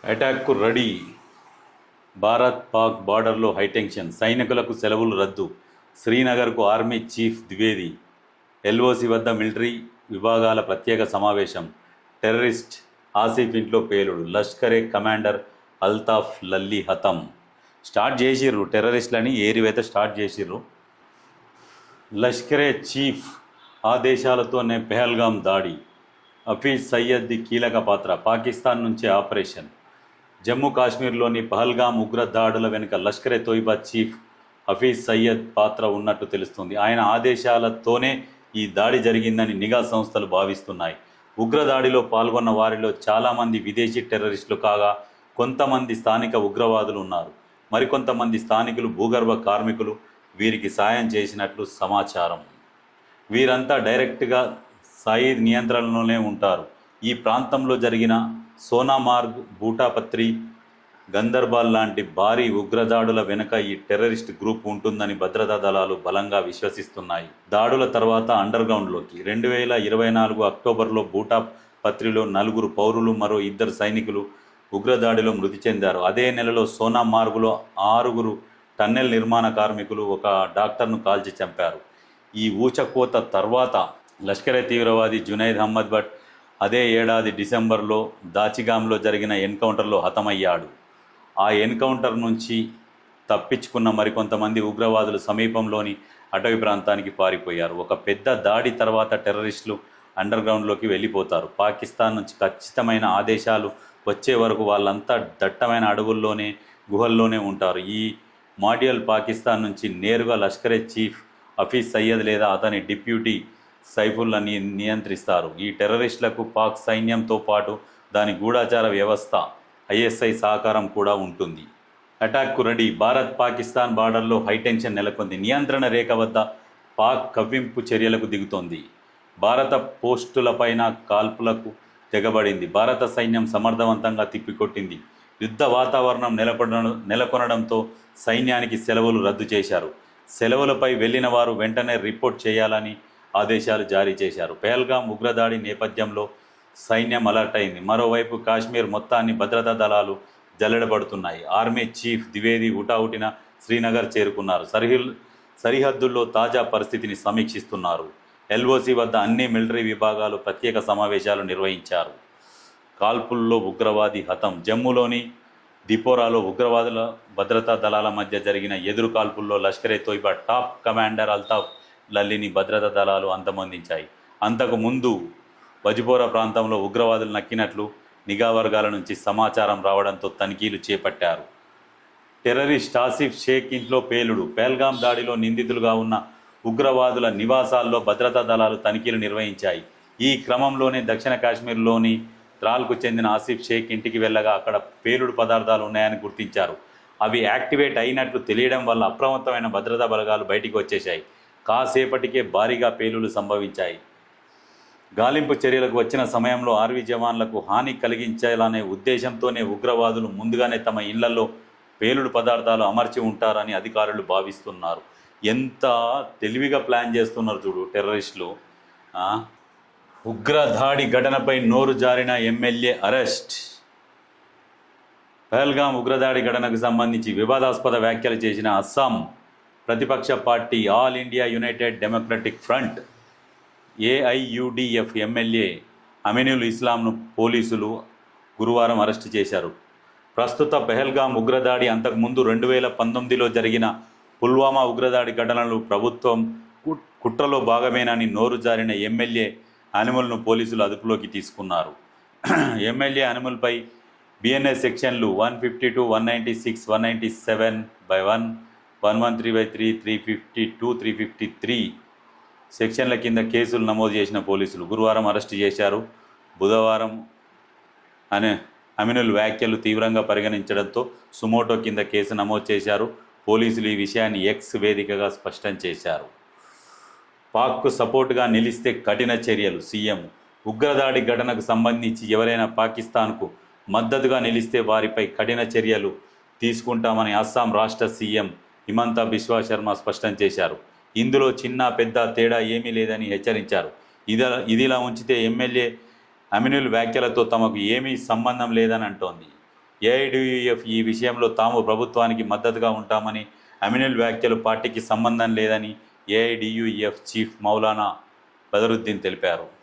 అటాక్కు ready. Bharat Pak బార్డర్లో high tension, సైనికులకు సెలవులు రద్దు. శ్రీనగర్కు ఆర్మీ చీఫ్ ద్వివేది. ఎల్ఓసి వద్ద మిలిటరీ విభాగాల ప్రత్యేక సమావేశం. టెర్రరిస్ట్ ఆసిఫ్ ఇంట్లో పేలుడు. లష్కరే కమాండర్ అల్తాఫ్ లల్లీ హతం. స్టార్ట్ చేసిర్రు టెర్రరిస్టులని ఏరివేత స్టార్ట్ చేసిర్రు. లష్కరే చీఫ్ ఆదేశాలతోనే పెహల్గాం దాడి. హఫీజ్ సయ్యద్ది కీలక పాత్ర. పాకిస్తాన్ నుంచి ఆపరేషన్. జమ్మూ కాశ్మీర్లోని పహల్గాం ఉగ్ర దాడుల వెనుక లష్కరే తోయిబా చీఫ్ హఫీజ్ సయ్యద్ పాత్ర ఉన్నట్టు తెలుస్తుంది. ఆయన ఆదేశాలతోనే ఈ దాడి జరిగిందని నిఘా సంస్థలు భావిస్తున్నాయి. ఉగ్రదాడిలో పాల్గొన్న వారిలో చాలామంది విదేశీ టెర్రరిస్టులు కాగా కొంతమంది స్థానిక ఉగ్రవాదులు ఉన్నారు. మరికొంతమంది స్థానికులు, భూగర్భ కార్మికులు వీరికి సాయం చేసినట్లు సమాచారం. వీరంతా డైరెక్ట్గా సయీద్ నియంత్రణలోనే ఉంటారు. ఈ ప్రాంతంలో జరిగిన సోనామార్గ్, బూటాపత్రి, గందర్బాల్ లాంటి భారీ ఉగ్రదాడుల వెనుక ఈ టెర్రరిస్ట్ గ్రూప్ ఉంటుందని భద్రతా దళాలు బలంగా విశ్వసిస్తున్నాయి. దాడుల తర్వాత అండర్గ్రౌండ్లోకి 2024 అక్టోబర్లో బూటాపత్రిలో 4 పౌరులు, మరో 2 సైనికులు ఉగ్రదాడిలో మృతి చెందారు. అదే నెలలో సోనామార్గులో 6 టన్నెల్ నిర్మాణ కార్మికులు, ఒక డాక్టర్ను కాల్చి చంపారు. ఈ ఊచకోత తర్వాత లష్కరే తీవ్రవాది జునైద్ అహ్మద్ భట్ అదే ఏడాది డిసెంబర్లో దాచిగాంలో జరిగిన ఎన్కౌంటర్లో హతమయ్యాడు. ఆ ఎన్కౌంటర్ నుంచి తప్పించుకున్న మరికొంతమంది ఉగ్రవాదులు సమీపంలోని అటవీ ప్రాంతానికి పారిపోయారు. ఒక పెద్ద దాడి తర్వాత టెర్రరిస్టులు అండర్గ్రౌండ్లోకి వెళ్ళిపోతారు. పాకిస్తాన్ నుంచి ఖచ్చితమైన ఆదేశాలు వచ్చే వరకు వాళ్ళంతా దట్టమైన అడవుల్లోనే, గుహల్లోనే ఉంటారు. ఈ మాడ్యూల్ పాకిస్తాన్ నుంచి నేరుగా లష్కరే చీఫ్ హఫీజ్ సయ్యద్ లేదా అతని డిప్యూటీ సైఫుల్ని నియంత్రిస్తారు. ఈ టెర్రరిస్టులకు పాక్ సైన్యంతో పాటు దాని గూఢాచార వ్యవస్థ ఐఎస్ఐ సహకారం కూడా ఉంటుంది. అటాక్కు రెడీ. భారత్ పాకిస్తాన్ బార్డర్లో హైటెన్షన్ నెలకొంది. నియంత్రణ రేఖ వద్ద పాక్ కవ్వింపు చర్యలకు దిగుతోంది. భారత పోస్టులపైన కాల్పులకు తెగబడింది. భారత సైన్యం సమర్థవంతంగా తిప్పికొట్టింది. యుద్ధ వాతావరణం నెలకొనడంతో సైన్యానికి సెలవులు రద్దు చేశారు. సెలవులపై వెళ్లిన వారు వెంటనే రిపోర్ట్ చేయాలని ఆదేశాలు జారీ చేశారు. పెహల్గాం ఉగ్రదాడి నేపథ్యంలో సైన్యం అలర్ట్ అయింది. మరోవైపు కాశ్మీర్ మొత్తాన్ని భద్రతా దళాలు జల్లెడబడుతున్నాయి. ఆర్మీ చీఫ్ ద్వివేది హుటాహుటిన శ్రీనగర్ చేరుకున్నారు. సరిహద్దుల్లో తాజా పరిస్థితిని సమీక్షిస్తున్నారు. ఎల్ఓసి వద్ద అన్ని మిలిటరీ విభాగాలు ప్రత్యేక సమావేశాలు నిర్వహించారు. కాల్పుల్లో ఉగ్రవాది హతం. జమ్మూలోని దిపోరాలో ఉగ్రవాదుల భద్రతా దళాల మధ్య జరిగిన ఎదురు కాల్పుల్లో లష్కరే తోయిబా టాప్ కమాండర్ అల్తాఫ్ లల్లీని భద్రతా దళాలు అంతమొందించాయి. అంతకు ముందు వజిపోరా ప్రాంతంలో ఉగ్రవాదులు నక్కినట్లు నిఘా వర్గాల నుంచి సమాచారం రావడంతో తనిఖీలు చేపట్టారు. టెర్రరిస్ట్ ఆసిఫ్ షేక్ ఇంట్లో పేలుడు. పెహల్గాం దాడిలో నిందితులుగా ఉన్న ఉగ్రవాదుల నివాసాల్లో భద్రతా దళాలు తనిఖీలు నిర్వహించాయి. ఈ క్రమంలోనే దక్షిణ కాశ్మీర్లోని త్రాల్కు చెందిన ఆసిఫ్ షేక్ ఇంటికి వెళ్ళగా అక్కడ పేలుడు పదార్థాలు ఉన్నాయని గుర్తించారు. అవి యాక్టివేట్ అయినట్లు తెలియడం వల్ల అప్రమత్తమైన భద్రతా బలగాలు బయటికి వచ్చేశాయి. కాసేపటికే భారీగా పేలుళ్లు సంభవించాయి. గాలింపు చర్యలకు వచ్చిన సమయంలో ఆర్మీ జవాన్లకు హాని కలిగించాలనే ఉద్దేశంతోనే ఉగ్రవాదులు ముందుగానే తమ ఇళ్లలో పేలుడు పదార్థాలు అమర్చి ఉంటారని అధికారులు భావిస్తున్నారు. ఎంత తెలివిగా ప్లాన్ చేస్తున్నారు చూడు టెర్రరిస్టులు. ఉగ్రదాడి ఘటనపై నోరు జారిన ఎమ్మెల్యే అరెస్ట్. పహల్గాం ఉగ్రదాడి ఘటనకు సంబంధించి వివాదాస్పద వ్యాఖ్యలు చేసిన అస్సాం ప్రతిపక్ష party All India United Democratic Front AIUDF MLA Aminul ఇస్లాంను పోలీసులు గురువారం అరెస్టు చేశారు. ప్రస్తుత పెహల్గాం ఉగ్రదాడి, అంతకుముందు 2019లో జరిగిన పుల్వామా ఉగ్రదాడి ఘటనలు ప్రభుత్వం కుట్రలో భాగమేనని నోరు జారిన ఎమ్మెల్యే అనిమల్ను పోలీసులు అదుపులోకి తీసుకున్నారు. ఎమ్మెల్యే అనిమల్పై బిఎన్ఎస్ సెక్షన్లు 152, 196, 197/1, 113/3, 352, 353 సెక్షన్ల కింద కేసులు నమోదు చేసిన పోలీసులు గురువారం అరెస్టు చేశారు. బుధవారం అమినుల్ వ్యాఖ్యలు తీవ్రంగా పరిగణించడంతో సుమోటో కింద కేసు నమోదు చేశారు. పోలీసులు ఈ విషయాన్ని ఎక్స్ వేదికగా స్పష్టం చేశారు. పాక్కు సపోర్టుగా నిలిస్తే కఠిన చర్యలు. సీఎం ఉగ్రదాడి ఘటనకు సంబంధించి ఎవరైనా పాకిస్తాన్కు మద్దతుగా నిలిస్తే వారిపై కఠిన చర్యలు తీసుకుంటామని అస్సాం రాష్ట్ర సీఎం హిమంతా బిశ్వా శర్మ స్పష్టం చేశారు. ఇందులో చిన్న పెద్ద తేడా ఏమీ లేదని హెచ్చరించారు. ఇదిలా ఉంచితే ఎమ్మెల్యే అమినుల్ వ్యాఖ్యలతో తమకు ఏమీ సంబంధం లేదని అంటోంది. ఏఐడియుఎఫ్ ఈ విషయంలో తాము ప్రభుత్వానికి మద్దతుగా ఉంటామని, అమినుల్ వ్యాఖ్యలు పార్టీకి సంబంధం లేదని ఏఐడియుఎఫ్ చీఫ్ మౌలానా బదరుద్దీన్ తెలిపారు.